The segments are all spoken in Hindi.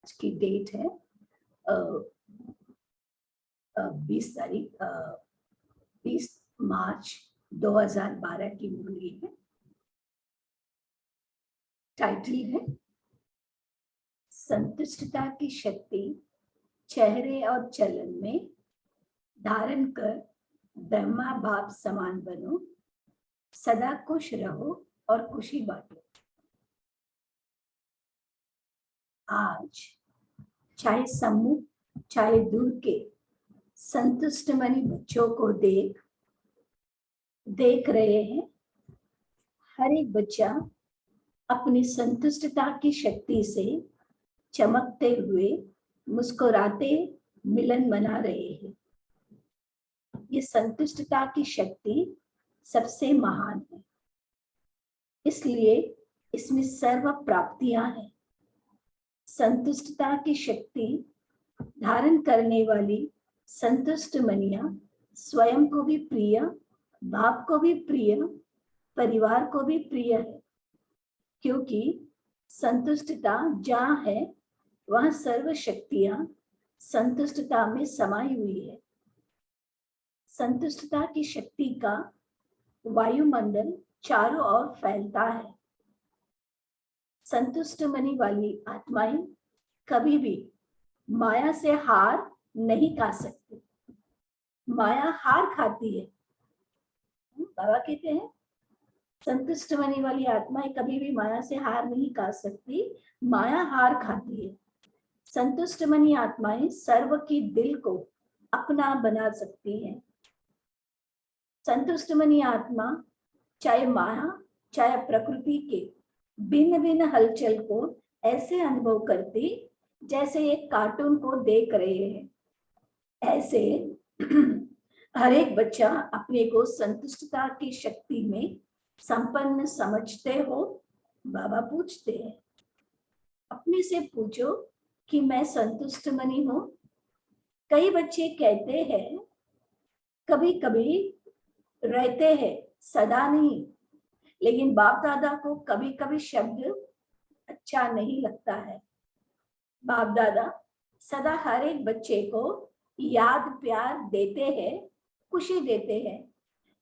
आज की डेट है 20 मार्च 2012 की मुरली है। टाइटल है संतुष्टता की शक्ति चेहरे और चलन में धारण कर ब्रह्मा बाप समान बनो, सदा खुश रहो और खुशी बांटो। आज चाहे सम्मुख चाहे दूर के संतुष्ट मनी बच्चों को देख रहे हैं। हर एक बच्चा अपनी संतुष्टता की शक्ति से चमकते हुए मुस्कुराते मिलन मना रहे हैं। ये संतुष्टता की शक्ति सबसे महान है, इसलिए इसमें सर्व प्राप्तियां हैं। संतुष्टता की शक्ति धारण करने वाली संतुष्ट मनिया स्वयं को भी प्रिय, बाप को भी प्रिय, परिवार को भी प्रिय है, क्योंकि संतुष्टता जहाँ है वहाँ सर्व शक्तियां संतुष्टता में समाई हुई है। संतुष्टता की शक्ति का वायुमंडल चारों ओर फैलता है। संतुष्ट मनी वाली आत्माएं कभी भी माया से हार नहीं खा सकती। माया हार खाती है। बाबा कहते हैं संतुष्ट मनी वाली आत्माएं कभी भी माया से हार नहीं खा सकती, माया हार खाती है। संतुष्ट मनी आत्माएं सर्व की दिल को अपना बना सकती हैं। संतुष्ट मनी आत्मा चाहे माया चाहे प्रकृति के भिन्न भिन्न हलचल को ऐसे अनुभव करती जैसे एक कार्टून को देख रहे हैं। ऐसे हर एक बच्चा अपने को संतुष्टता की शक्ति में संपन्न समझते हो। बाबा पूछते हैं, अपने से पूछो कि मैं संतुष्ट मनी हूं। कई बच्चे कहते हैं कभी कभी रहते हैं, सदा नहीं। लेकिन बाप दादा को कभी कभी शब्द अच्छा नहीं लगता है। बाप दादा सदा हर एक बच्चे को याद प्यार देते हैं, खुशी देते हैं।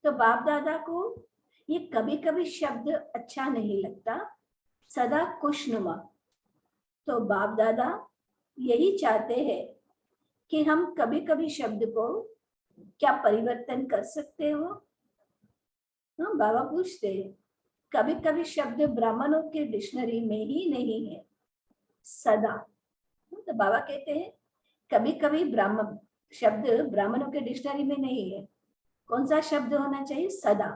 तो बाप दादा को ये कभी कभी शब्द अच्छा नहीं लगता, सदा खुशनुमा। तो बाप दादा यही चाहते हैं कि हम कभी कभी शब्द को क्या परिवर्तन कर सकते हो। हाँ, बाबा पूछते हैं कभी कभी शब्द ब्राह्मणों के डिक्शनरी में ही नहीं है, सदा। तो बाबा कहते हैं कभी कभी ब्राह्मण शब्द ब्राह्मणों के डिक्शनरी में नहीं है, कौन सा शब्द होना चाहिए, सदा।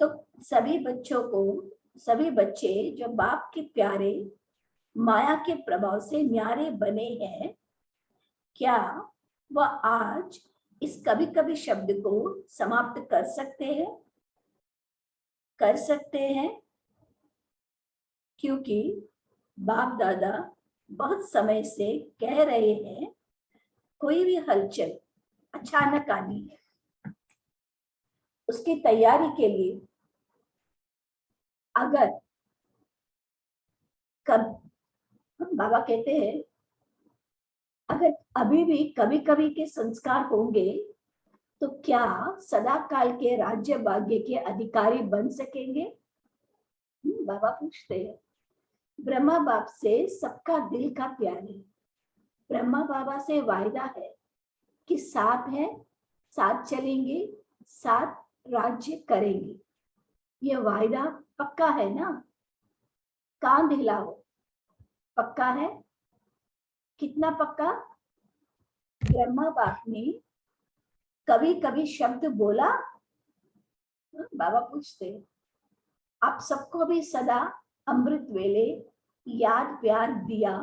तो सभी बच्चों को, सभी बच्चे जो बाप के प्यारे माया के प्रभाव से न्यारे बने हैं, क्या वह आज इस कभी कभी शब्द को समाप्त कर सकते हैं? कर सकते हैं, क्योंकि बाप दादा बहुत समय से कह रहे हैं कोई भी हलचल अचानक आनी है। उसकी तैयारी के लिए अगर बाबा कहते हैं अगर अभी भी कभी कभी के संस्कार होंगे तो क्या सदा काल के राज्य भाग्य के अधिकारी बन सकेंगे? बाबा पूछते हैं। ब्रह्मा बाप से सबका दिल का प्यार है। ब्रह्मा बाबा से वायदा है कि साथ है, साथ चलेंगे, साथ राज्य करेंगे। ये वायदा पक्का है ना? कान दिलाओ, पक्का है? कितना पक्का? ब्रह्मा बाप ने कभी कभी शब्द बोला? बाबा पूछते हैं आप सबको भी सदा अमृत वेले याद प्यार दिया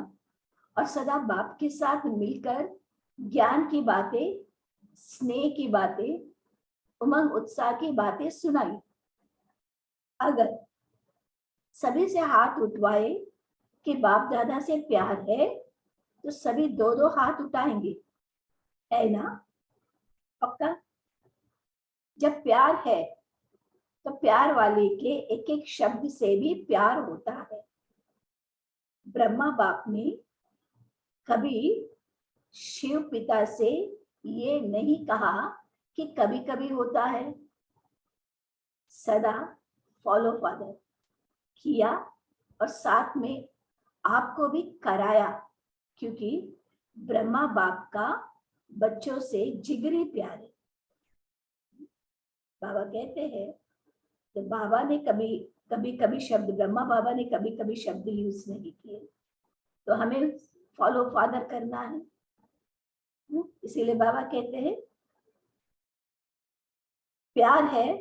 और सदा बाप के साथ मिलकर ज्ञान की बातें, स्नेह की बातें, उमंग उत्साह की बातें सुनाई। अगर सभी से हाथ उठवाए कि बाप दादा से प्यार है तो सभी दो दो हाथ उठाएंगे, है ना? पक्का? जब प्यार है तो प्यार वाले के एक एक शब्द से भी प्यार होता है। ब्रह्मा बाप ने कभी शिव पिता से ये नहीं कहा कि कभी कभी होता है, सदा फॉलो फादर किया और साथ में आपको भी कराया, क्योंकि ब्रह्मा बाप का बच्चों से जिगरी प्यार है। बाबा कहते हैं तो बाबा ने कभी कभी शब्द, ब्रह्मा बाबा ने कभी कभी शब्द यूज नहीं किए, तो हमें फॉलो फादर करना है। इसीलिए बाबा कहते हैं प्यार है,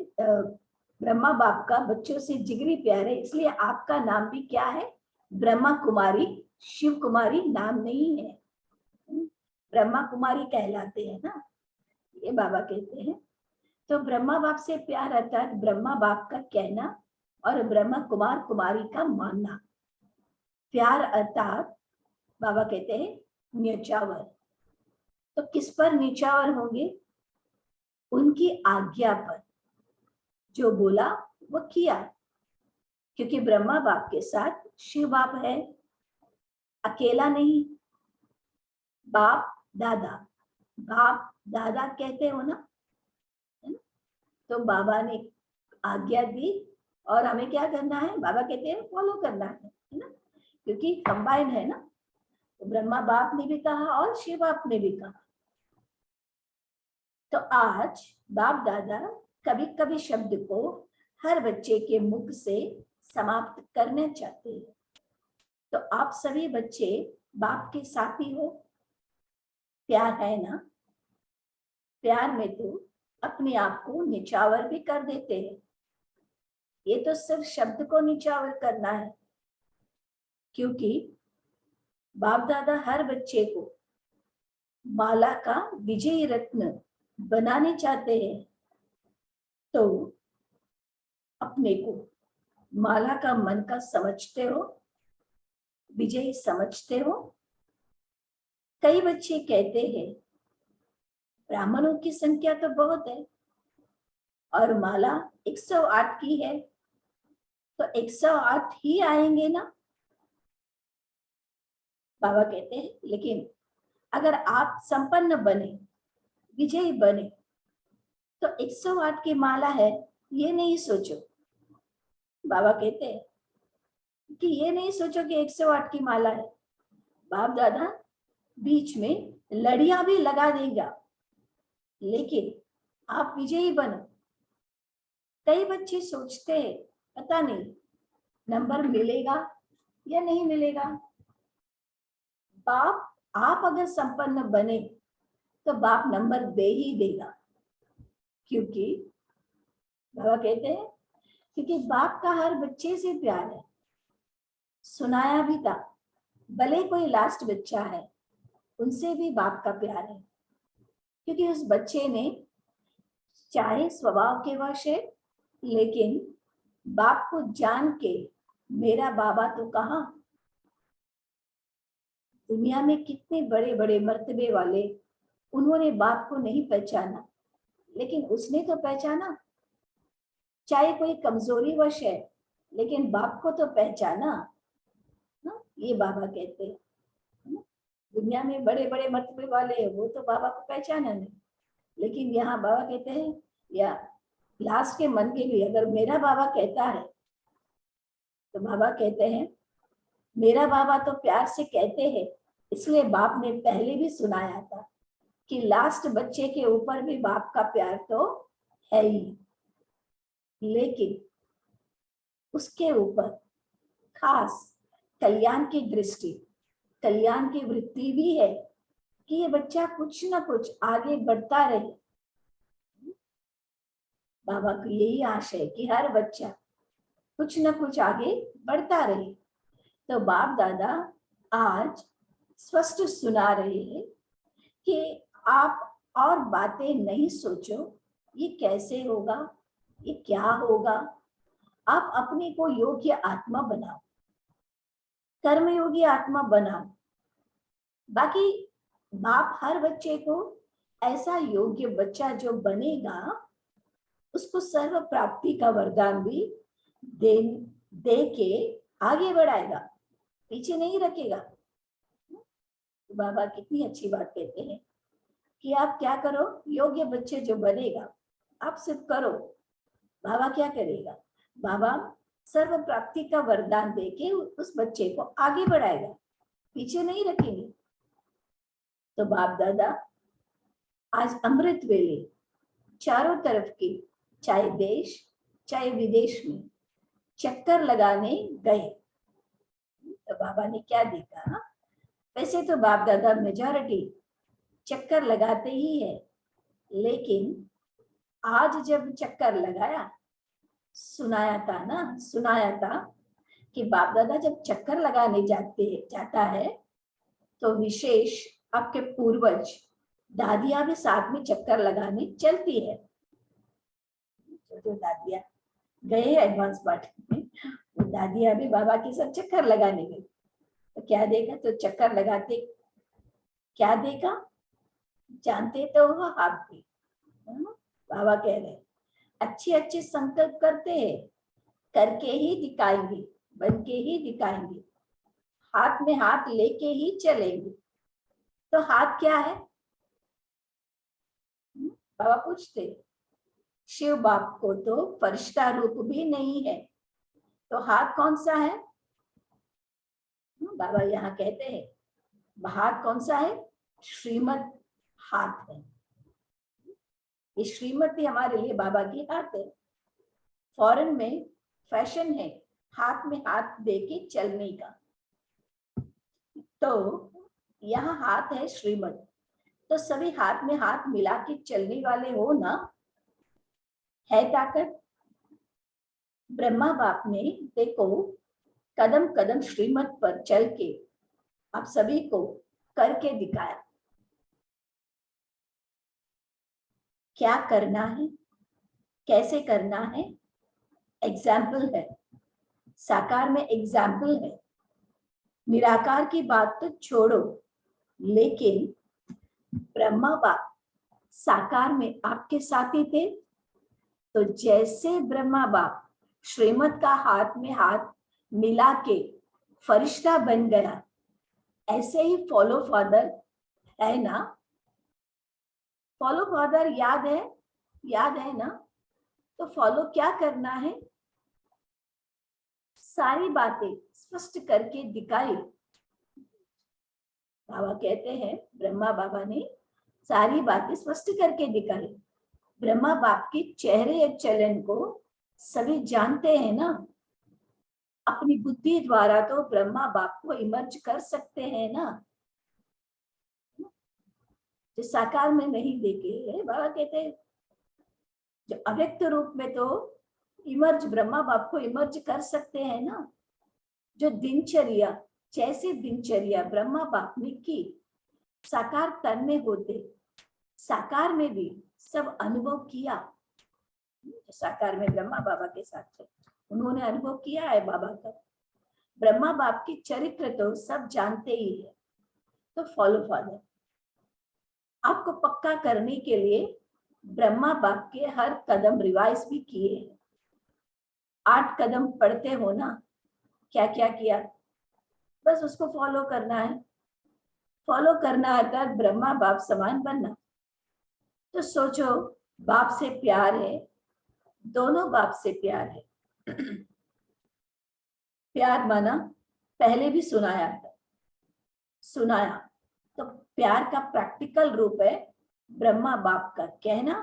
ब्रह्मा बाप का बच्चों से जिगरी प्यार है, इसलिए आपका नाम भी क्या है, ब्रह्मा कुमारी, शिव कुमारी नाम नहीं है, ब्रह्मा कुमारी कहलाते हैं ना, ये बाबा कहते हैं। तो ब्रह्मा बाप से प्यार अर्थात ब्रह्मा बाप का कहना और ब्रह्मा कुमार कुमारी का मानना। प्यार अर्थात बाबा कहते हैं न्यौछावर। तो किस पर न्यौछावर होंगे, उनकी आज्ञा पर, जो बोला वो किया, क्योंकि ब्रह्मा बाप के साथ शिव बाप है, अकेला नहीं, बाप दादा, बाप दादा कहते हो ना, तो बाबा ने आज्ञा दी और हमें क्या करना है, बाबा कहते हैं फॉलो करना है ना, क्योंकि कंबाइन है ना, तो ब्रह्मा बाप ने भी कहा और शिव बाप ने भी कहा। तो आज बाप दादा कभी कभी शब्द को हर बच्चे के मुख से समाप्त करना चाहते हैं। तो आप सभी बच्चे बाप के साथी हो, प्यार है ना, प्यार में तो अपने आप को निछावर भी कर देते हैं। ये तो सिर्फ शब्द को निछावर करना है, क्योंकि बाप दादा हर बच्चे को माला का विजयी रत्न बनाने चाहते हैं। तो अपने को माला का मन का समझते हो, विजयी समझते हो। कई बच्चे कहते हैं ब्राह्मणों की संख्या तो बहुत है और माला 108 की है, तो 108 ही आएंगे ना। बाबा कहते हैं लेकिन अगर आप संपन्न बने, विजयी बने, तो 108 की माला है ये नहीं सोचो। बाबा कहते हैं कि ये नहीं सोचो कि 108 की माला है, बाप दादा बीच में लड़ियां भी लगा देगा, लेकिन आप विजयी बनो। कई बच्चे सोचते हैं पता नहीं नंबर मिलेगा या नहीं मिलेगा। बाप आप अगर संपन्न बने तो बाप नंबर दे ही देगा, क्योंकि बाबा कहते हैं क्योंकि बाप का हर बच्चे से प्यार है। सुनाया भी था, भले कोई लास्ट बच्चा है उनसे भी बाप का प्यार है, क्योंकि उस बच्चे ने चाहे स्वभाव के वश है, लेकिन बाप को जान के मेरा बाबा तो कहाँ, दुनिया में कितने बड़े बड़े मर्तबे वाले, उन्होंने बाप को नहीं पहचाना, लेकिन उसने तो पहचाना। चाहे कोई कमजोरी वश है लेकिन बाप को तो पहचाना ना, ये बाबा कहते हैं। दुनिया में बड़े बड़े मर्तबे वाले वो तो बाबा को पहचाना नहीं, लेकिन यहाँ बाबा कहते हैं या लास्ट के मन के लिए अगर मेरा बाबा कहता है तो बाबा कहते हैं मेरा बाबा तो प्यार से कहते हैं, इसलिए बाप ने पहले भी सुनाया था कि लास्ट बच्चे के ऊपर भी बाप का प्यार तो है ही, लेकिन उसके ऊपर खास कल्याण की दृष्टि, कल्याण की वृत्ति भी है कि ये बच्चा कुछ ना कुछ आगे बढ़ता रहे। बाबा की यही आशा है कि हर बच्चा कुछ ना कुछ आगे बढ़ता रहे। तो बाप दादा आज स्पष्ट सुना रहे हैं कि आप और बातें नहीं सोचो, ये कैसे होगा, ये क्या होगा। आप अपने को योग्य आत्मा बनाओ, कर्मयोगी आत्मा बनाओ। बाकी बाप हर बच्चे को ऐसा योग्य बच्चा जो बनेगा उसको सर्व प्राप्ति का वरदान भी दे के आगे बढ़ाएगा, पीछे नहीं रखेगा। बाबा कितनी अच्छी बात कहते हैं कि आप क्या करो, योग्य बच्चे जो बनेगा आप सिर्फ करो, बाबा क्या करेगा, बाबा सर्व प्राप्ति का वरदान देके उस बच्चे को आगे बढ़ाएगा, पीछे नहीं रखेंगे। तो बाप दादा आज अमृत वेले चारों तरफ की, चाहे देश चाहे विदेश में चक्कर लगाने गए। तो बाबा ने क्या देखा, वैसे तो बाप दादा मेजॉरिटी चक्कर लगाते ही है, लेकिन आज जब चक्कर लगाया, सुनाया था कि बाप दादा जब चक्कर लगाने जाता है तो विशेष आपके पूर्वज दादियां भी साथ में चक्कर लगाने चलती है। जो दादियां गए एडवांस पार्टी में, वो दादियां भी बाबा के साथ चक्कर लगाने गई। तो क्या देखा, तो चक्कर लगाते क्या देखा जानते तो हो आप भी। बाबा कह रहे अच्छे अच्छे संकल्प करते हैं, करके ही दिखाएंगे, बन के ही दिखाएंगे, हाथ में हाथ लेके ही चलेंगे। तो हाथ क्या है, बाबा पूछते, शिव बाप को तो फरिश्ता रूप भी नहीं है, तो हाथ कौन सा है। बाबा यहाँ कहते हैं हाथ कौन सा है, श्रीमत हाथ है। ये श्रीमती हमारे लिए बाबा की हाथ है। फॉरेन में फैशन है हाथ में हाथ देके चलने का, तो यहाँ हाथ है श्रीमत। तो सभी हाथ में हाथ मिला के चलने वाले हो ना, है ताकत। ब्रह्मा बाप ने देखो कदम कदम श्रीमत पर चल के आप सभी को करके दिखाया, क्या करना है, कैसे करना है, एग्जाम्पल है। साकार में एग्जाम्पल है, निराकार की बात तो छोड़ो, लेकिन ब्रह्मा बाप साकार में आपके साथ ही थे। तो जैसे ब्रह्मा बाप श्रीमत का हाथ में हाथ मिला के फरिश्ता बन गया, ऐसे ही फॉलो फादर है ना। फॉलो फादर याद है ना। तो फॉलो क्या करना है, सारी बातें स्पष्ट करके दिखाई। बाबा कहते हैं ब्रह्मा बाबा ने सारी बातें स्पष्ट करके दिखाई। ब्रह्मा बाप के चेहरे चलन को सभी जानते हैं ना। अपनी बुद्धि द्वारा तो ब्रह्मा बाप को इमर्ज कर सकते हैं ना, जो साकार में नहीं देखे। बाबा कहते हैं जो अव्यक्त रूप में तो इमर्ज ब्रह्मा बाप को इमर्ज कर सकते हैं ना। जो दिनचर्या, जैसे दिनचर्या ब्रह्मा बाप ने की साकार तन में होते, साकार में भी सब अनुभव किया। साकार में ब्रह्मा बाबा के साथ थे, उन्होंने अनुभव किया है बाबा का। ब्रह्मा बाप की चरित्र तो सब जानते ही है। तो फॉलो फादर आपको पक्का करने के लिए ब्रह्मा बाप के हर कदम रिवाइज भी किए हैं। 8 कदम पढ़ते हो ना, क्या क्या किया, बस उसको फॉलो करना है। फॉलो करना अर्थात ब्रह्मा बाप समान बनना। तो सोचो बाप से प्यार है, दोनों बाप से प्यार है। प्यार माना पहले भी सुनाया तो प्यार का प्रैक्टिकल रूप है ब्रह्मा बाप का कहना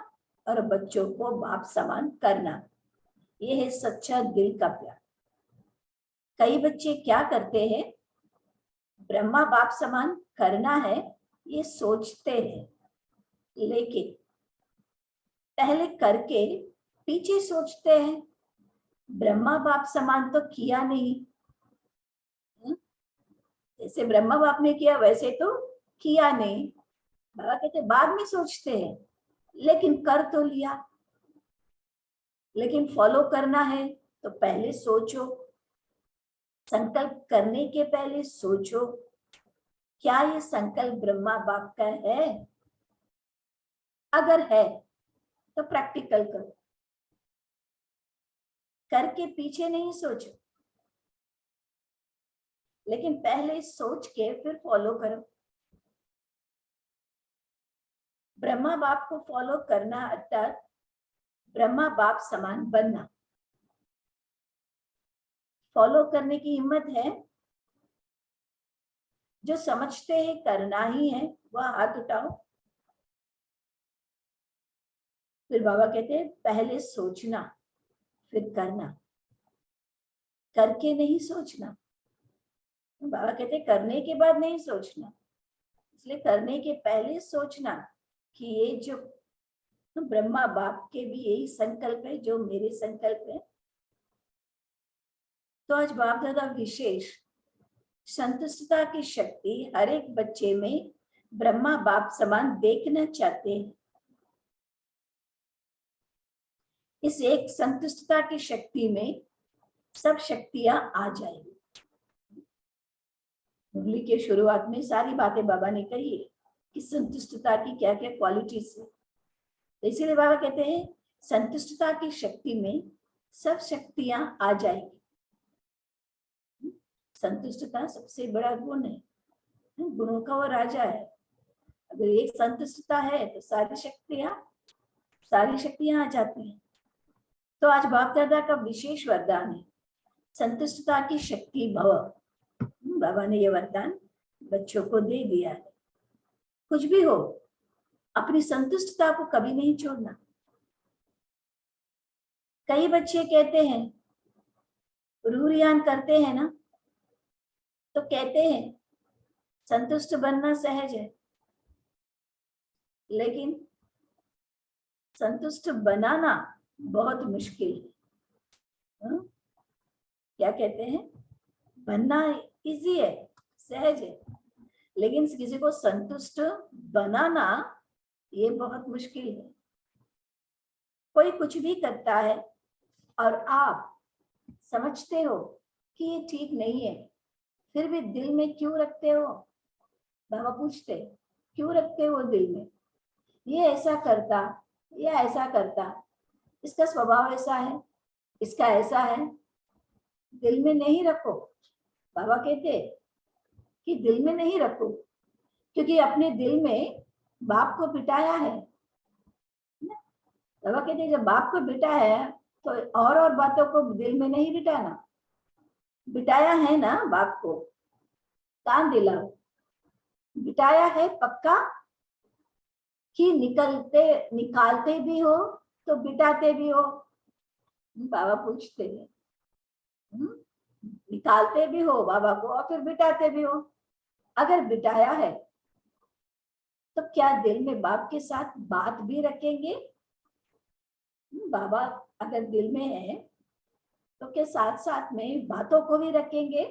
और बच्चों को बाप समान करना। ये है सच्चा दिल का प्यार। कई बच्चे क्या करते हैं, ब्रह्मा बाप समान करना है ये सोचते हैं, लेकिन पहले करके पीछे सोचते हैं ब्रह्मा बाप समान तो किया नहीं। जैसे ब्रह्मा बाप ने किया वैसे तो किया नहीं। बाबा कहते बाद में सोचते हैं, लेकिन कर तो लिया। लेकिन फॉलो करना है तो पहले सोचो, संकल्प करने के पहले सोचो क्या ये संकल्प ब्रह्मा बाप का है। अगर है तो प्रैक्टिकल करो, करके पीछे नहीं सोचो, लेकिन पहले सोच के फिर फॉलो करो। ब्रह्मा बाप को फॉलो करना अर्थात ब्रह्मा बाप समान बनना। फॉलो करने की हिम्मत है? जो समझते हैं करना ही है वह हाथ उठाओ। फिर बाबा कहते हैं पहले सोचना फिर करना, करके नहीं सोचना। बाबा कहते हैं करने के बाद नहीं सोचना, इसलिए करने के पहले सोचना कि ये जो ब्रह्मा बाप के भी यही संकल्प है जो मेरे संकल्प है। तो आज बाप दादा विशेष संतुष्टता की शक्ति हर एक बच्चे में ब्रह्मा बाप समान देखना चाहते हैं। इस एक संतुष्टता की शक्ति में सब शक्तियां आ जाएंगी। मुरली के शुरुआत में सारी बातें बाबा ने कही है कि संतुष्टता की क्या क्या क्वालिटीज है। तो इसीलिए बाबा कहते हैं संतुष्टता की शक्ति में सब शक्तियां आ जाएगी। संतुष्टता सबसे बड़ा गुण है, गुणों का वो राजा है। अगर एक संतुष्टता है तो सारी शक्तियां आ जाती हैं। तो आज बाप दादा का विशेष वरदान है संतुष्टता की शक्ति भव। बाबा ने ये वरदान बच्चों को दे दिया है। कुछ भी हो अपनी संतुष्टता को कभी नहीं छोड़ना। कई बच्चे कहते हैं, रूरियान करते हैं ना, तो कहते हैं संतुष्ट बनना सहज है, लेकिन संतुष्ट बनाना बहुत मुश्किल है। क्या कहते हैं, बनना इजी है, सहज है, लेकिन किसी को संतुष्ट बनाना ये बहुत मुश्किल है। कोई कुछ भी करता है और आप समझते हो कि ये ठीक नहीं है, फिर भी दिल में क्यों रखते हो? बाबा पूछते क्यों रखते हो दिल में? ये ऐसा करता या ऐसा करता, इसका स्वभाव ऐसा है, इसका ऐसा है, दिल में नहीं रखो। बाबा कहते कि दिल में नहीं रखो, क्योंकि अपने दिल में बाप को बिठाया है। बाबा कहते जब बाप को बिठाया है तो और बातों को दिल में नहीं बिठाना। बिठाया है ना बाप को, कान दिलाओ। बिठाया है पक्का कि निकालते भी हो तो बिठाते भी हो? बाबा पूछते हैं, निकालते भी हो बाबा को और फिर बिठाते भी हो। अगर बिठाया है तो क्या दिल में बाप के साथ बात भी रखेंगे? बाबा अगर दिल में है तो क्या साथ साथ में बातों को भी रखेंगे?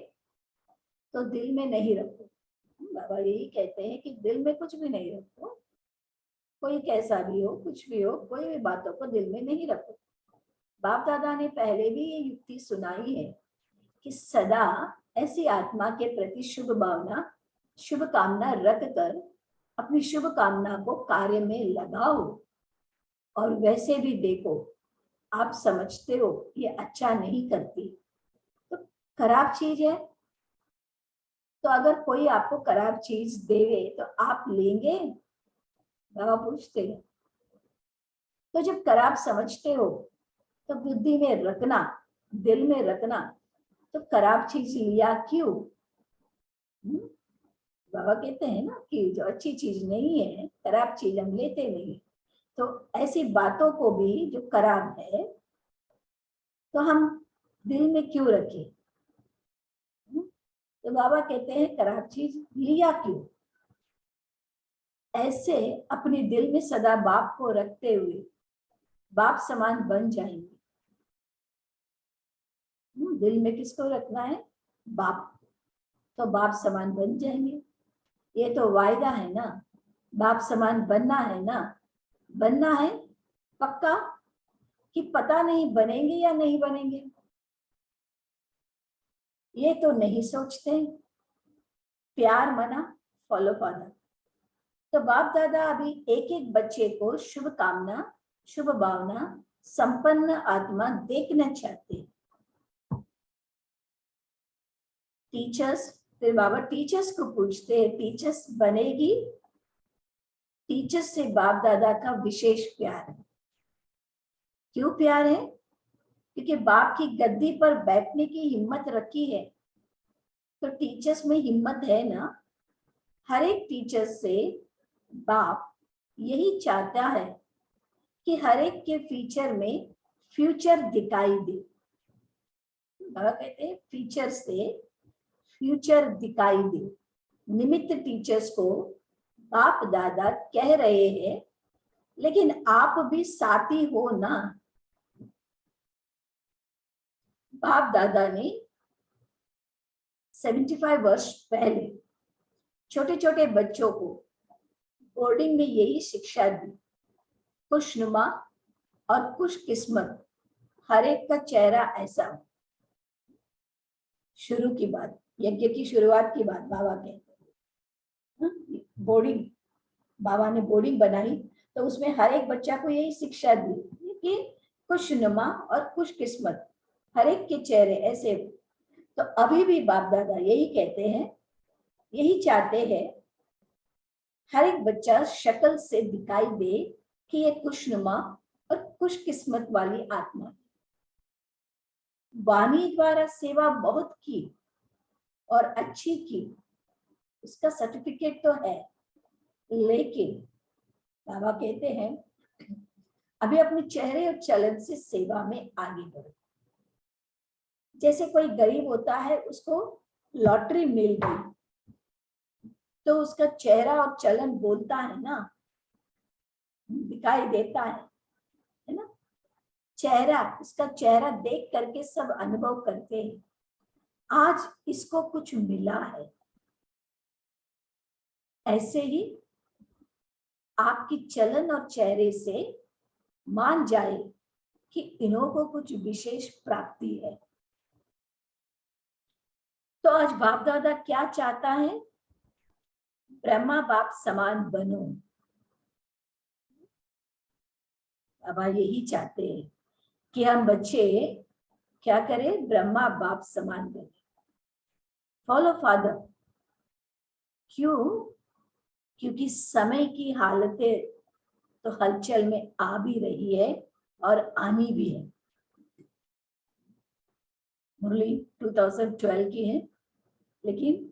तो दिल में नहीं रखो। बाबा यही कहते हैं कि दिल में कुछ भी नहीं रखो। कोई कैसा भी हो, कुछ भी हो, कोई भी बातों को दिल में नहीं रखो। बाप दादा ने पहले भी ये युक्ति सुनाई है कि सदा ऐसी आत्मा के प्रति शुभ भावना, शुभ कामना रख कर अपनी शुभ कामना को कार्य में लगाओ। और वैसे भी देखो, आप समझते हो ये अच्छा नहीं करती तो खराब चीज है, तो अगर कोई आपको खराब चीज देवे तो आप लेंगे? बाबा पूछते हैं। तो जब खराब समझते हो तो बुद्धि में रखना, दिल में रखना, तो खराब चीज लिया क्यों? बाबा कहते हैं ना कि जो अच्छी चीज नहीं है, खराब चीज हम लेते नहीं। तो ऐसी बातों को भी जो खराब है तो हम दिल में क्यों रखें? तो बाबा कहते हैं खराब चीज लिया क्यों? ऐसे अपने दिल में सदा बाप को रखते हुए बाप समान बन जाएंगे। दिल में किसको रखना है? बाप। तो बाप समान बन जाएंगे। ये तो वायदा है ना, बाप समान बनना है ना। बनना है पक्का कि पता नहीं बनेंगे या नहीं बनेंगे, ये तो नहीं सोचते। प्यार मना, फॉलो फादर। तो बाप दादा अभी एक एक बच्चे को शुभ कामना, शुभ भावना, संपन्न आत्मा देखना चाहते हैं। टीचर्स, फिर बाबा टीचर्स को पूछते हैं टीचर्स बनेगी टीचर्स से बाप दादा का विशेष प्यार है। क्यों प्यार है? क्योंकि बाप की गद्दी पर बैठने की हिम्मत रखी है, तो टीचर्स में हिम्मत है ना। हर एक टीचर से बाप यही चाहता है कि हर एक के फीचर में फ्यूचर दिखाई दे। बाबा कहते हैं फीचर से फ्यूचर दिखाई दे। निमित्त टीचर्स को बाप दादा कह रहे हैं, लेकिन आप भी साथी हो ना। बाप दादा ने 75 वर्ष पहले छोटे छोटे बच्चों को बोर्डिंग में यही शिक्षा दी, खुशनुमा और खुशकिस्मत हर एक का चेहरा ऐसा हो। शुरू की बात, यज्ञ की शुरुआत की बात बाबा कहते हैं। बोर्डिंग, बाबा ने बोर्डिंग बनाई तो उसमें हर एक बच्चा को यही शिक्षा दी कि खुशनुमा और खुशकिस्मत हर एक के चेहरे ऐसे हो। तो अभी भी बाप दादा यही कहते हैं, यही चाहते हैं हर एक बच्चा शक्ल से दिखाई दे कि ये खुशनुमा और खुशकिस्मत वाली आत्मा। वाणी द्वारा सेवा बहुत की और अच्छी की, उसका सर्टिफिकेट तो है, लेकिन बाबा कहते हैं अभी अपने चेहरे और चलन से सेवा में आगे बढ़ो। जैसे कोई गरीब होता है, उसको लॉटरी मिल गई तो उसका चेहरा और चलन बोलता है ना, दिखाई देता है ना। चेहरा, उसका चेहरा देख करके सब अनुभव करते हैं आज इसको कुछ मिला है। ऐसे ही आपकी चलन और चेहरे से मान जाए कि इन्हों को कुछ विशेष प्राप्ति है। तो आज बाप दादा क्या चाहता है? ब्रह्मा बाप समान बनो। बाबा यही चाहते हैं कि हम बच्चे क्या करें? ब्रह्मा बाप समान बने, फॉलो फादर। क्यों? क्योंकि समय की हालतें तो हलचल में आ भी रही है और आनी भी है। मुरली 2012 की है, लेकिन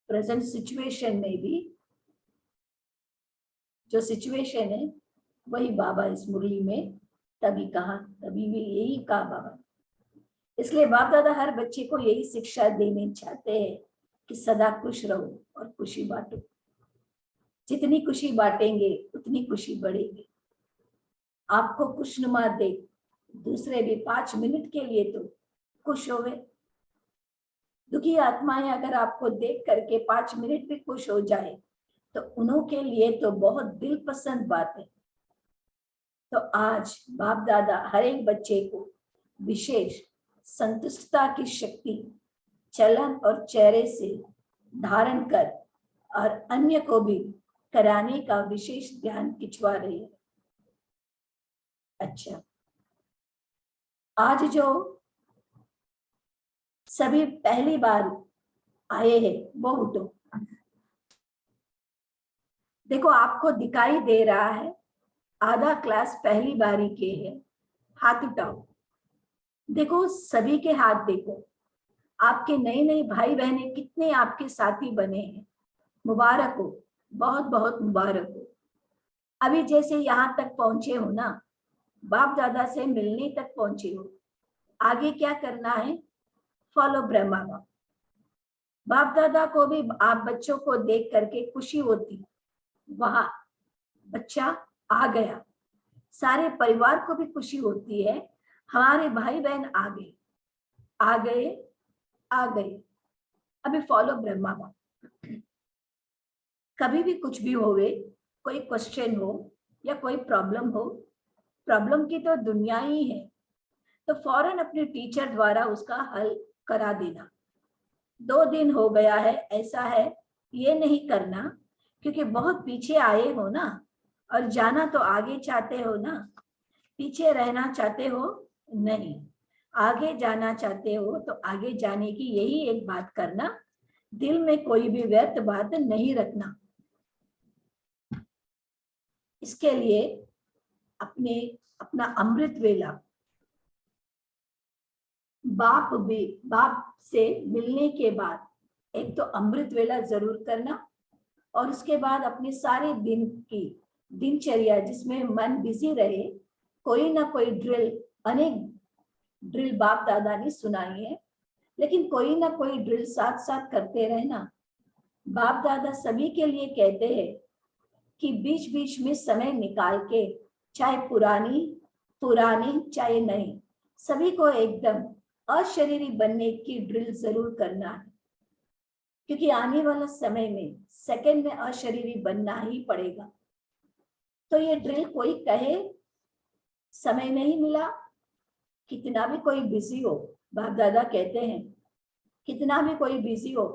प्रेजेंट सिचुएशन में भी जो सिचुएशन है वही बाबा इस मुरली में तभी कहा, तभी भी यही कहा बाबा। इसलिए बाप दादा हर बच्चे को यही शिक्षा देने चाहते हैं कि सदा खुश रहो और खुशी बांटो। जितनी खुशी बांटेंगे उतनी खुशी बढ़ेगी। आपको खुशनुमा दे, दूसरे भी 5 मिनट के लिए तो खुश हो गए। दुखी आत्माएं अगर आपको देख करके 5 मिनट भी खुश हो जाए तो उन्हों के लिए तो बहुत दिल पसंद बात है। तो आज बाप दादा हर एक बच्चे को विशेष संतुष्टता की शक्ति चलन और चेहरे से धारण कर और अन्य को भी कराने का विशेष ध्यान खिंचवा रही है। अच्छा, आज जो सभी पहली बार आए हैं वो उठो। देखो आपको दिखाई दे रहा है आधा क्लास पहली बारी के है, हाथ उठाओ। देखो सभी के हाथ देखो। आपके नए नए भाई बहने कितने आपके साथी बने हैं, मुबारक हो, बहुत बहुत मुबारक हो। अभी जैसे यहाँ तक पहुंचे हो ना, बाप दादा से मिलने तक पहुंचे हो, आगे क्या करना है? फॉलो ब्रह्मा बाप। बाप दादा को भी आप बच्चों को देख करके खुशी होती, वहां बच्चा आ गया। सारे परिवार को भी खुशी होती है, हमारे भाई बहन आ गए आ गए आ गए। अभी फॉलो ब्रह्मा बाप। कभी भी कुछ भी होवे, कोई क्वेश्चन हो या कोई प्रॉब्लम हो, प्रॉब्लम की तो दुनिया ही है, तो फौरन अपने टीचर द्वारा उसका हल करा देना। 2 दिन हो गया है, ऐसा है, ये नहीं करना, क्योंकि बहुत पीछे आए हो ना, और जाना तो आगे चाहते हो ना, पीछे रहना चाहते हो नहीं, आगे जाना चाहते हो। तो आगे जाने की यही एक बात करना, दिल में कोई भी व्यर्थ बात नहीं रखना। इसके लिए अपना अमृत वेला बाप से मिलने के बाद एक तो अमृत वेला जरूर करना, और उसके बाद अपने सारे दिन की दिनचर्या जिसमें मन बिजी रहे, कोई ना कोई अनेक ड्रिल बाप दादा ने सुनाई है, लेकिन कोई ना कोई ड्रिल साथ साथ करते रहना। बाप दादा सभी के लिए कहते हैं कि बीच बीच में समय निकाल के, चाहे पुरानी चाहे नई, सभी को एकदम अशरीरी बनने की ड्रिल जरूर करना है, क्योंकि आने वाला समय में सेकंड में अशरीरी बनना ही पड़ेगा। तो ये ड्रिल कोई कहे समय नहीं मिला, कितना भी कोई बिजी हो, बाप दादा कहते हैं कितना भी कोई बिजी हो,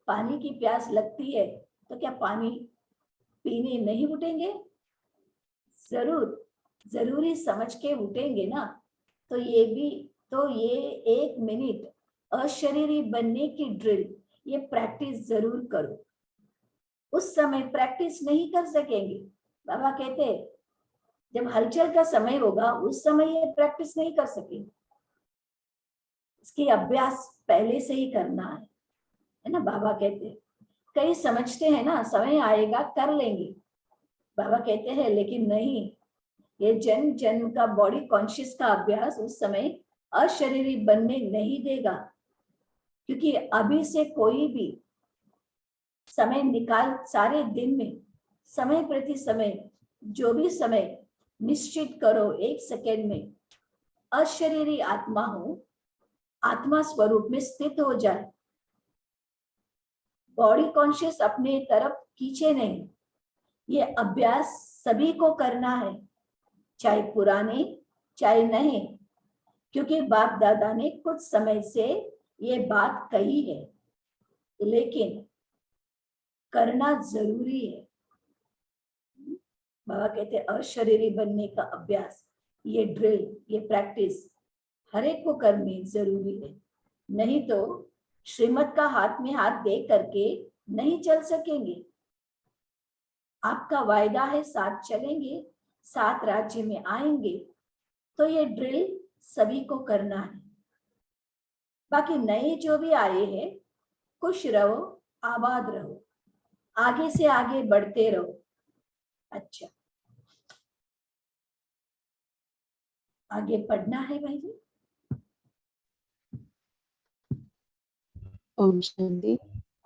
पानी की प्यास लगती है तो क्या पानी पीने नहीं उठेंगे? जरूरी समझ के उठेंगे ना। तो ये 1 मिनट अशरीरी बनने की ड्रिल, ये प्रैक्टिस जरूर करो। उस समय प्रैक्टिस नहीं कर सकेंगे, बाबा कहते हैं जब हलचल का समय होगा उस समय ये प्रैक्टिस नहीं कर सकेंगे। इसकी अभ्यास पहले से ही करना है ना। बाबा कहते हैं, कई समझते हैं ना समय आएगा कर लेंगे, बाबा कहते हैं लेकिन नहीं, ये जन्म जन्म का बॉडी कॉन्शियस का अभ्यास उस समय अशरीरी बनने नहीं देगा, क्योंकि अभी से कोई भी समय निकाल, सारे दिन में समय प्रति समय जो भी समय निश्चित करो, 1 सेकेंड में अशरीरी आत्मा हो, आत्मा स्वरूप में स्थित हो जाए। बॉडी कॉन्शियस अपने तरफ खींचे नहीं। ये अभ्यास सभी को करना है, चाहे पुराने चाहे नहीं, क्योंकि बाप दादा ने कुछ समय से ये बात कही है, लेकिन करना जरूरी है। बाबा कहते हैं अशरीरी बनने का अभ्यास, ये ड्रिल, ये प्रैक्टिस हर एक को करनी जरूरी है, नहीं तो श्रीमत का हाथ में हाथ दे करके नहीं चल सकेंगे। आपका वायदा है साथ चलेंगे, साथ राज्य में आएंगे, तो ये ड्रिल सभी को करना है। बाकी नए जो भी आए हैं, खुश रहो, आबाद रहो, आगे से आगे बढ़ते रहो। अच्छा, आगे पढ़ना है भाई जी। ओम शांति।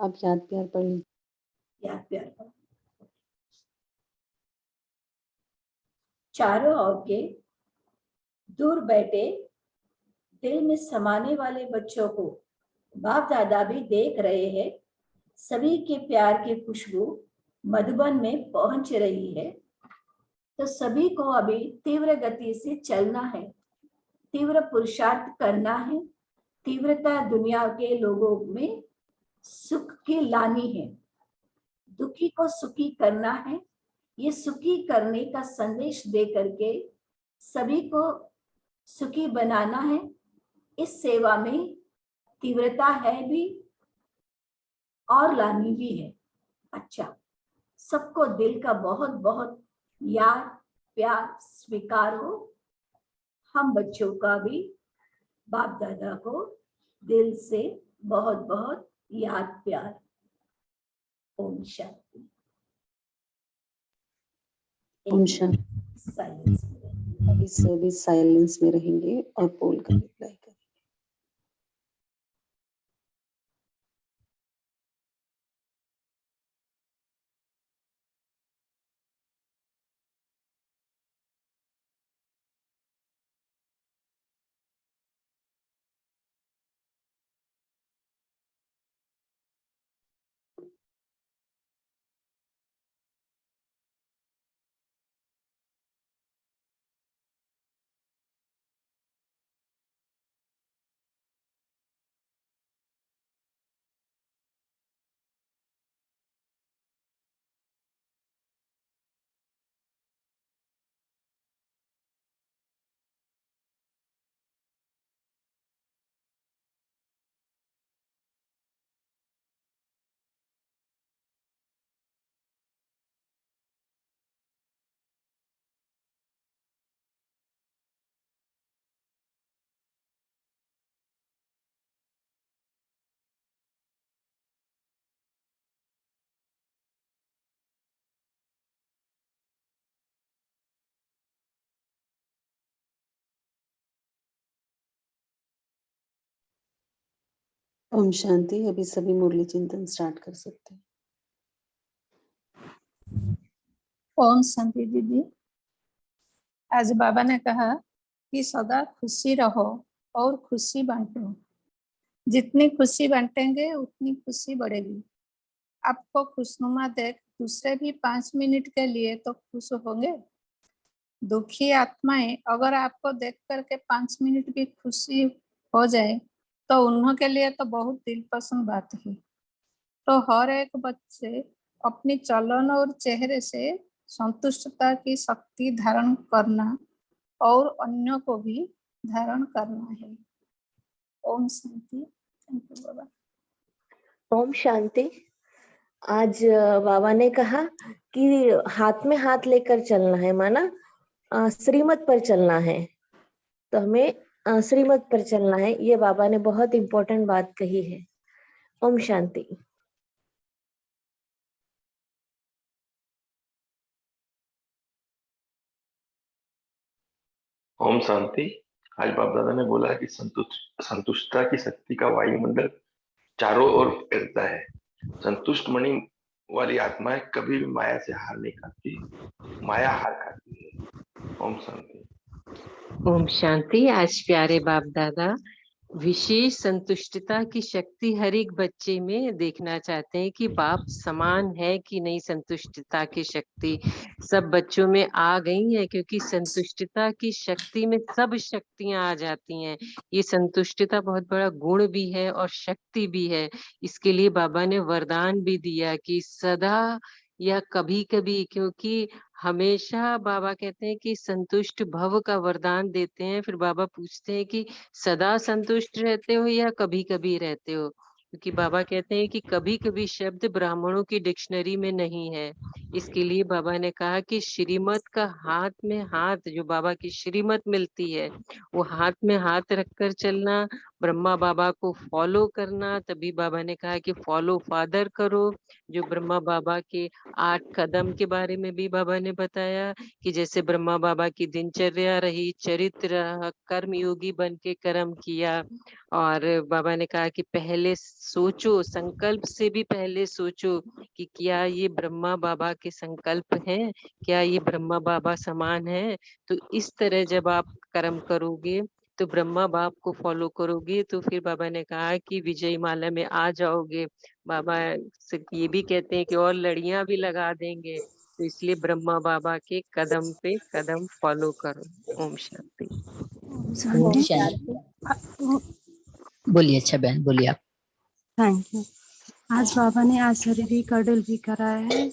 आप याद प्यार पढ़ लीजिए। याद प्यार पढ़। चारों ओर के दूर बैठे दिल में समाने वाले बच्चों को बाप दादा भी देख रहे हैं। सभी के प्यार की खुशबू मधुबन में पहुंच रही है। तो सभी को अभी तीव्र गति से चलना है, तीव्र पुरुषार्थ करना है, तीव्रता दुनिया के लोगों में सुख की लानी है, दुखी को सुखी करना है। ये सुखी करने का संदेश दे करके सभी को सुखी बनाना है। इस सेवा में तीव्रता है भी और लानी भी है। अच्छा, सबको दिल का बहुत बहुत याद प्यार स्वीकार हो। हम बच्चों का भी बाप दादा को दिल से बहुत बहुत याद प्यार। ओम शांति। ओम शांति। साइलेंस में अभी सभी साइलेंस में रहेंगे और पोल का रिप्लाई करेंगे। ओम शांति। अभी सभी मुरली चिंतन स्टार्ट कर सकते हैं। ओम शांति दीदी। आज बाबा ने कहा कि सदा खुशी रहो और खुशी बांटो। जितनी खुशी बांटेंगे उतनी खुशी बढ़ेगी। आपको खुशनुमा देख दूसरे भी 5 मिनट के लिए तो खुश होंगे। दुखी आत्माएं अगर आपको देख करके 5 मिनट भी खुशी हो जाए तो उन्हों के लिए तो बहुत दिल पसंद बात है। तो हर एक बच्चे अपनी चलन और चेहरे से संतुष्टता की शक्ति धारण करना और अन्यों को भी धारण करना है। ओम शांति। थैंक यू बाबा। ओम शांति। आज बाबा ने कहा कि हाथ में हाथ लेकर चलना है, माना श्रीमत पर चलना है। तो हमें श्रीमत पर चलना है, ये बाबा ने बहुत इम्पोर्टेंट बात कही है। ओम शांति। ओम शांति। आज बाप दादा ने बोला कि संतुष्टता की शक्ति का वायुमंडल चारों ओर फैलता है। संतुष्ट मणि वाली आत्माएं कभी भी माया से हार नहीं खाती, माया हार खाती है। ओम शांति। ओम शांति। आज प्यारे बाप दादा विशेष संतुष्टता की शक्ति हर एक बच्चे में देखना चाहते हैं कि बाप समान है कि नहीं। संतुष्टता की शक्ति सब बच्चों में आ गई है, क्योंकि संतुष्टता की शक्ति में सब शक्तियां आ जाती हैं। ये संतुष्टता बहुत बड़ा गुण भी है और शक्ति भी है। इसके लिए बाबा ने वरदान भी दिया कि सदा या कभी कभी, क्योंकि हमेशा बाबा कहते हैं कि संतुष्ट भव का वरदान देते हैं। फिर बाबा पूछते हैं कि सदा संतुष्ट रहते हो या कभी कभी रहते हो, क्योंकि बाबा कहते हैं कि कभी कभी शब्द ब्राह्मणों की डिक्शनरी में नहीं है। इसके लिए बाबा ने कहा कि श्रीमत का हाथ में हाथ, जो बाबा की श्रीमत मिलती है वो हाथ में हाथ रखकर चलना, ब्रह्मा बाबा को फॉलो करना। तभी बाबा ने कहा कि फॉलो फादर करो, जो ब्रह्मा बाबा के 8 कदम के बारे में भी बाबा ने बताया कि जैसे ब्रह्मा बाबा की दिनचर्या रही, चरित्र रहा, कर्म योगी बन के कर्म किया। और बाबा ने कहा कि पहले सोचो, संकल्प से भी पहले सोचो कि क्या ये ब्रह्मा बाबा के संकल्प हैं, क्या ये ब्रह्मा बाबा समान है। तो इस तरह जब आप कर्म करोगे तो ब्रह्मा बाप को फॉलो करोगे तो फिर बाबा ने कहा कि विजय माला में आ जाओगे। बाबा से ये भी कहते हैं कि और लड़ियां भी लगा देंगे। तो इसलिए ब्रह्मा बाबा के कदम पे कदम फॉलो करो। ओम शांति। ओम शांति। बोलिए। अच्छा बहन बोलिए आप। Thank you. आज बाबा ने आज शारीरिक अडल भी कराया है।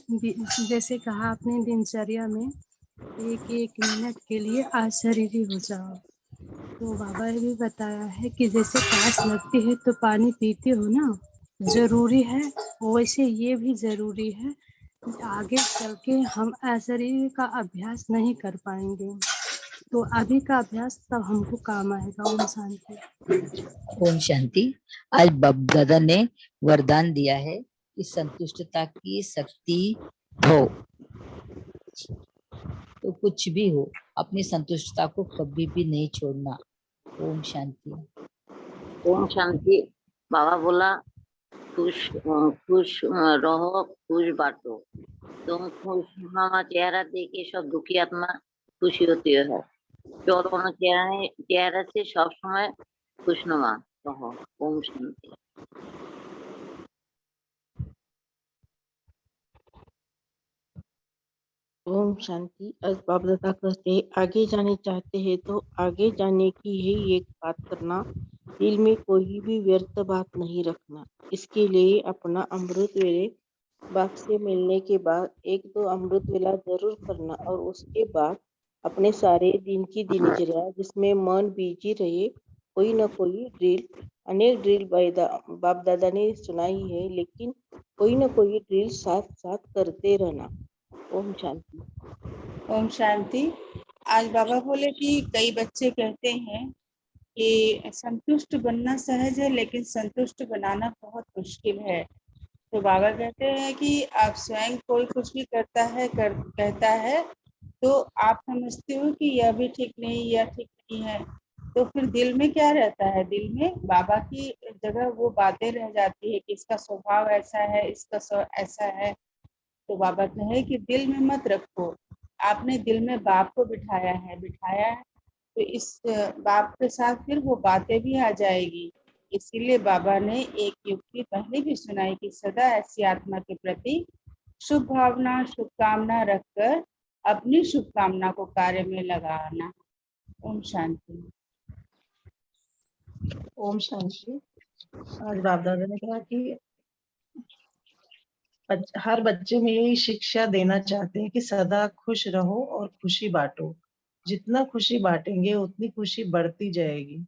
जैसे कहा आपने दिनचर्या में एक मिनट के लिए आज शरीरी हो जाओ। तो बाबा ने भी बताया है कि जैसे प्यास लगती है तो पानी पीते हो ना, जरूरी है, वैसे ये भी जरूरी है। आगे चल के हम अशरीरी का अभ्यास नहीं कर पाएंगे, तो अभी का अभ्यास तब हमको काम आएगा। ओम शांति। ओम शांति। आज बाप दादा ने वरदान दिया है कि संतुष्टता की शक्ति हो तो कुछ भी हो, अपनी संतुष्टता को कभी भी नहीं छोड़ना। ओम शांति। ओम शांति। बाबा बोला खुश रहो, खुश बांटो। तुम खुशनुमा चेहरा देके सब दुखी आत्मा खुशी होती है। चौरों चेहरा से सब समय खुशनुमा रहो। ओम शांति। ओम शांति। आज बाप दादा कहते हैं आगे जाने चाहते हैं तो आगे जाने की ही एक बात करना, दिल में कोई भी व्यर्थ बात नहीं रखना। इसके लिए अपना अमृत वेले बाप से मिलने के बाद 1-2 अमृत वेला जरूर करना, और उसके बाद अपने सारे दिन की दिनचर्या जिसमें मन बिजी रहे, कोई न कोई ड्रिल, अनेक ड्रिल बाप दादा ने सुनाई है, लेकिन कोई न कोई ड्रिल साथ साथ करते रहना। ओम शांति। ओम शांति। आज बाबा बोले कि कई बच्चे कहते हैं कि संतुष्ट बनना सहज है लेकिन संतुष्ट बनाना बहुत मुश्किल है। तो बाबा कहते हैं कि आप स्वयं कोई कुछ भी कहता है तो आप समझते हो कि यह भी ठीक नहीं, यह ठीक नहीं है, तो फिर दिल में क्या रहता है, दिल में बाबा की जगह वो बातें रह जाती है कि इसका स्वभाव ऐसा है, इसका ऐसा है। तो बाबा कहे कि दिल में मत रखो, आपने दिल में बाप को बिठाया है तो इस बाप के साथ फिर वो बातें भी आ जाएगी। इसीलिए बाबा ने एक युक्ति पहले भी सुनाई कि सदा ऐसी आत्मा के प्रति शुभ भावना शुभकामना रखकर अपनी शुभकामना को कार्य में लगाना। ओम शांति। ओम शांति। आज बाप दादा ने कहा कि हर बच्चे में यही शिक्षा देना चाहते हैं कि सदा खुश रहो और खुशी बांटो। जितना खुशी बांटेंगे उतनी खुशी बढ़ती जाएगी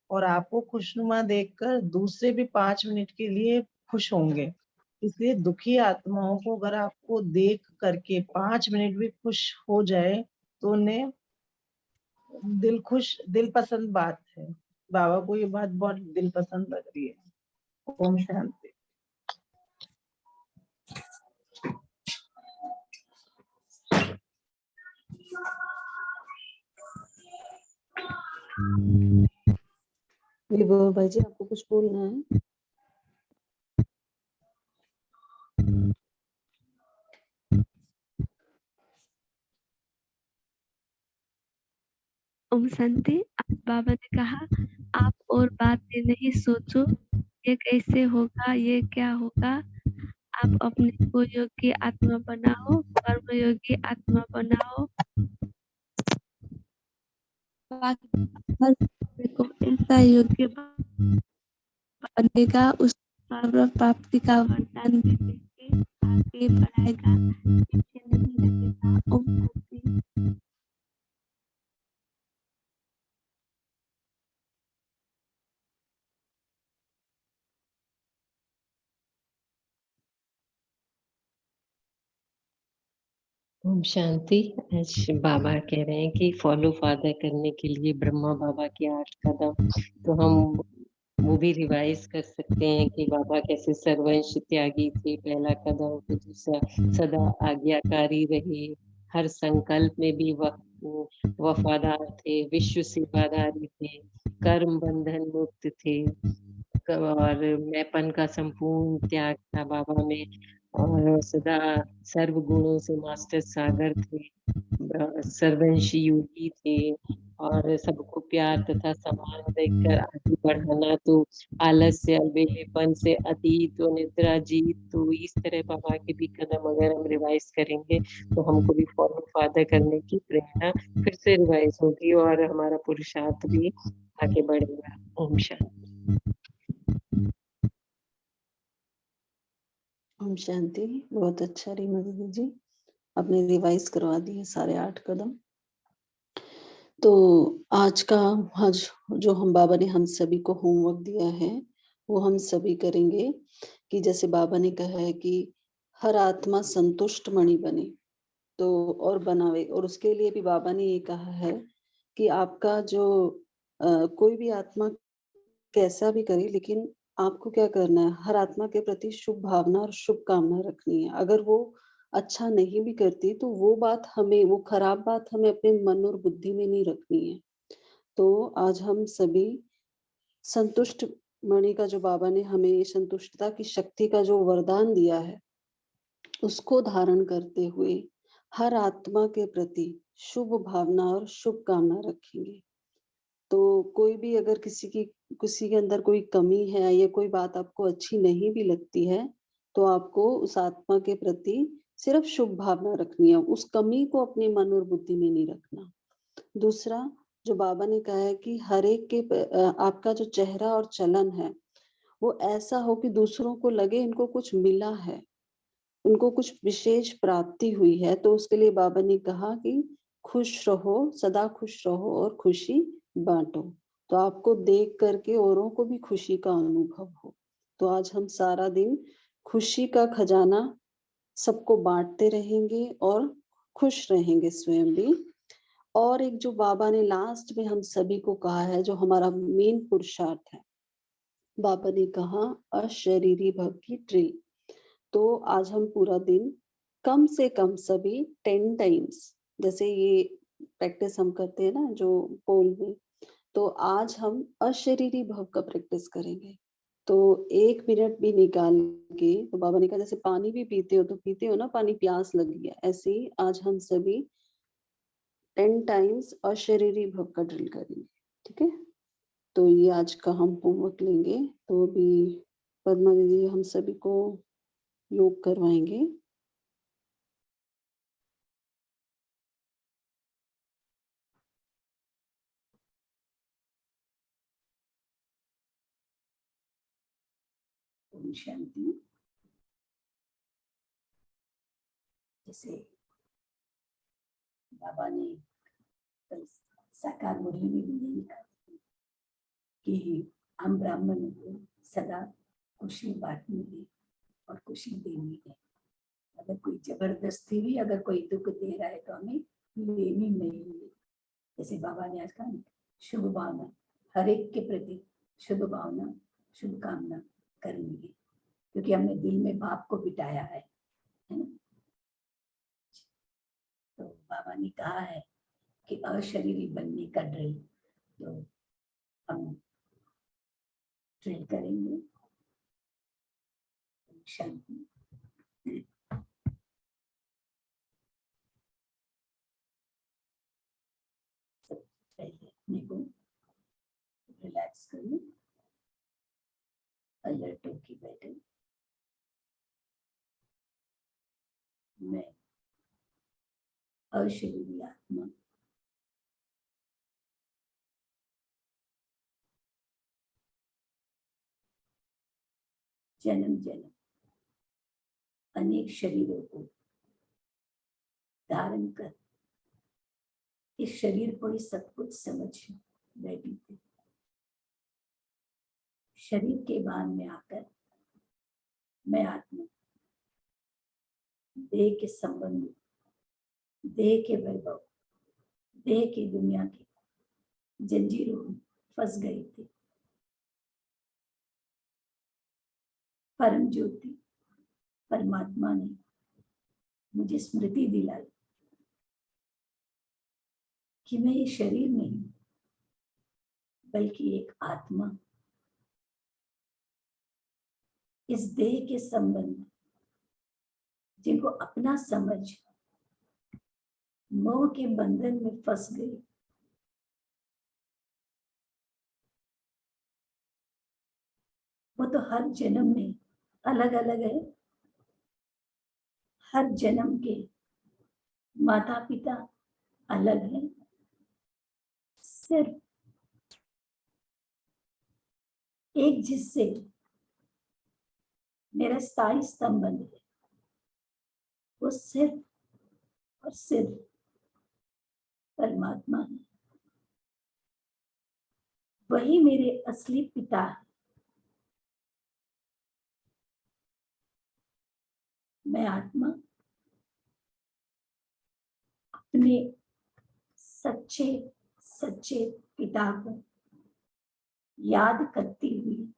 और आपको खुशनुमा देखकर दूसरे भी 5 मिनट के लिए खुश होंगे। इसलिए दुखी आत्माओं को अगर आपको देख करके 5 मिनट भी खुश हो जाए तो उन्हें दिल पसंद बात है। बाबा को ये बात बहुत दिल पसंद लग रही है। ओम शांति। विभू भाई जी, आपको कुछ बोलना है? ओम शांति। आज बाबा ने कहा आप और बातें नहीं सोचो, ये कैसे होगा, ये क्या होगा। आप अपने को योगी आत्मा बनाओ, कर्म योगी आत्मा बनाओ। हर को ऐसा योग्य बनेगा, उस सर्व प्राप्ति का वरदान दे के आगे बढ़ाएगा, पीछे नहीं लगेगा। ओम शांति। ओम शांति। आज बाबा कह रहे हैं कि फॉलो फादर करने के लिए ब्रह्मा बाबा के 8 कदम, तो हम वो भी रिवाइज कर सकते हैं कि बाबा कैसे सर्वंश त्यागी थे, पहला कदम। तो दूसरा, सदा आज्ञाकारी रहे, हर संकल्प में भी वफादार थे, विश्व सेवादारी थे, कर्म बंधन मुक्त थे और मैंपन का संपूर्ण त्याग था बाबा में, और सदा सर्व गुणों से मास्टर सागर थे, सर्वंशी योगी थे और सबको प्यार तथा सम्मान देकर आगे बढ़ाना। तो आलस्य अलबेलेपन से अतीत और निद्रा जीत, तो इस तरह बाबा के भी कदम अगर हम रिवाइज करेंगे तो हमको भी फॉलो फादर करने की प्रेरणा फिर से रिवाइज होगी और हमारा पुरुषार्थ भी आगे बढ़ेगा। ओम शांति। ओम शांति। बहुत अच्छा रीमा दीदी जी, आपने रिवाइज करवा दिए सारे 8 कदम। तो आज जो हम बाबा ने हम सभी को होमवर्क दिया है वो हम सभी करेंगे कि जैसे बाबा ने कहा है कि हर आत्मा संतुष्ट मणि बने तो और बनावे, और उसके लिए भी बाबा ने ये कहा है कि आपका जो कोई भी आत्मा कैसा भी करे, लेकिन आपको क्या करना है, हर आत्मा के प्रति शुभ भावना और शुभकामना रखनी है। अगर वो अच्छा नहीं भी करती तो वो खराब बात हमें अपने मन और बुद्धि में नहीं रखनी है। तो आज हम सभी संतुष्ट मणि का, जो बाबा ने हमें संतुष्टता की शक्ति का जो वरदान दिया है, उसको धारण करते हुए हर आत्मा के प्रति शुभ भावना और शुभकामना रखेंगे। तो कोई भी अगर किसी के अंदर कोई कमी है या कोई बात आपको अच्छी नहीं भी लगती है तो आपको उस आत्मा के प्रति सिर्फ शुभ भावना रखनी है, उस कमी को अपने मन और बुद्धि में नहीं रखना। दूसरा, जो बाबा ने कहा है कि हर एक के आपका जो चेहरा और चलन है वो ऐसा हो कि दूसरों को लगे इनको कुछ मिला है, उनको कुछ विशेष प्राप्ति हुई है। तो उसके लिए बाबा ने कहा कि खुश रहो, सदा खुश रहो और खुशी बांटो, तो आपको देख करके औरों को भी खुशी का अनुभव हो। तो आज हम सारा दिन खुशी का खजाना सबको बांटते रहेंगे और खुश रहेंगे स्वयं भी। और एक जो बाबा ने लास्ट में हम सभी को कहा है, जो हमारा मेन पुरुषार्थ है, बाबा ने कहा अशरीरी भव की ट्री। तो आज हम पूरा दिन कम से कम सभी 10 टाइम्स, जैसे ये प्रैक्टिस हम करते हैं ना जो पोल में, तो आज हम अशरीरी भाव का प्रैक्टिस करेंगे। तो 1 मिनट भी निकाल के, तो बाबा ने कहा जैसे पानी भी पीते हो तो पीते हो ना, पानी प्यास लगी है, ऐसे ही आज हम सभी 10 टाइम्स अशरीरी भाव का ड्रिल करेंगे। ठीक है, तो ये आज का हम होमवर्क लेंगे। तो अभी पद्मा दीदी हम सभी को योग करवाएंगे। ओम शांति। जैसे बाबा ने कल साकार मुरली में भी यही कहा कि हम ब्राह्मणों को सदा खुशी बांटनी है और खुशी देनी है। अगर कोई जबरदस्ती भी अगर कोई दुख दे रहा है तो हमें लेनी नहीं है। जैसे बाबा ने आज कहा शुभ भावना, हर एक के प्रति शुभ भावना, शुभकामना करनी है, क्योंकि हमने दिल में बाप को बिठाया है ना। तो बाबा ने कहा है कि अशरीरी बनने का ड्रिल, तो हम ड्रिल करेंगे। शांति। पहले अपने को रिलैक्स करो, अलर्ट होके बैठे। मैं अशरीरी आत्मा जन्म जन्म अनेक शरीरों को धारण कर इस शरीर को ही सब कुछ समझ बैठी थी। शरीर के भान में आकर मैं आत्मा देह के संबंध, देह के वैभव, देह की दुनिया की जंजीरों में फंस गई थी। परम ज्योति परमात्मा ने मुझे स्मृति दिलाई कि मैं ये शरीर नहीं बल्कि एक आत्मा, इस देह के संबंध जिनको अपना समझ मोह के बंधन में फंस गई, वो तो हर जन्म में अलग अलग है। हर जन्म के माता पिता अलग हैं। सिर्फ एक जिससे मेरा स्थायी संबंध है, वो सिर्फ और सिर्फ परमात्मा है। वही मेरे असली पिता है। मैं आत्मा अपने सच्चे सच्चे पिता को याद करती हुई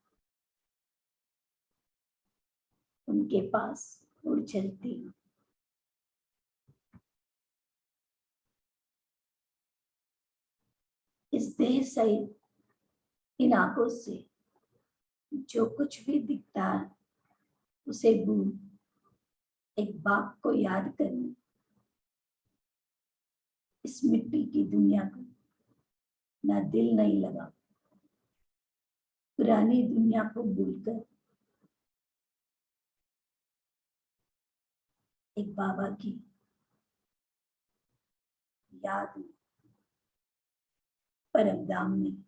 उनके पास उड़ चलती हूँ। इस देह सहित इन आंखों से जो कुछ भी दिखता है उसे भूल एक बाप को याद करने इस मिट्टी की दुनिया को ना दिल नहीं लगा। पुरानी दुनिया को भूलकर एक बाबा की याद में परम धाम में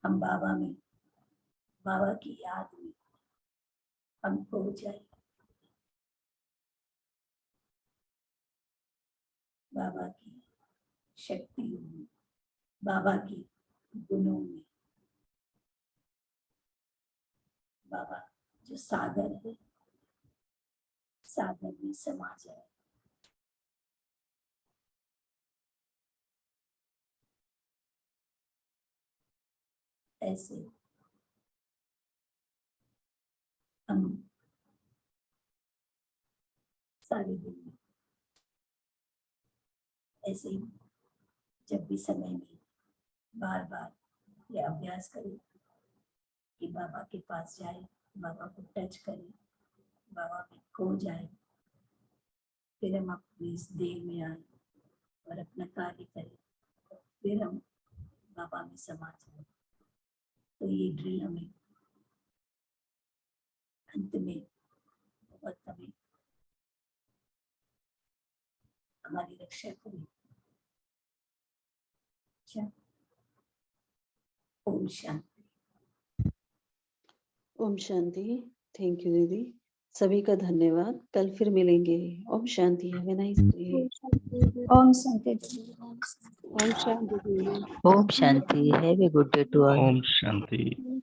हम बाबा की याद में हम खो जाए। बाबा की शक्तियों में, बाबा की गुणों में, बाबा जो सागर है, सागर में समा जाए। ऐसे हम सारे दिन में ऐसे ही जब भी समय मिले बार बार ये अभ्यास करें कि बाबा के पास जाए, बाबा को टच करें, बाबा में खो जाए, फिर हम अपनी इस देह में आए और अपना कार्य करें, फिर हम बाबा में समा जाए। तो ये ड्रिल हमें अंत में बहुत हमें हमारी रक्षा करें। अच्छा, ओम शांति। ओम शांति। थैंक यू दीदी, सभी का धन्यवाद। कल फिर मिलेंगे। ओम शांति। Have a nice day. ओम शांति। ओम शांति। ओम शांति। Have a good day to all. ओम शांति।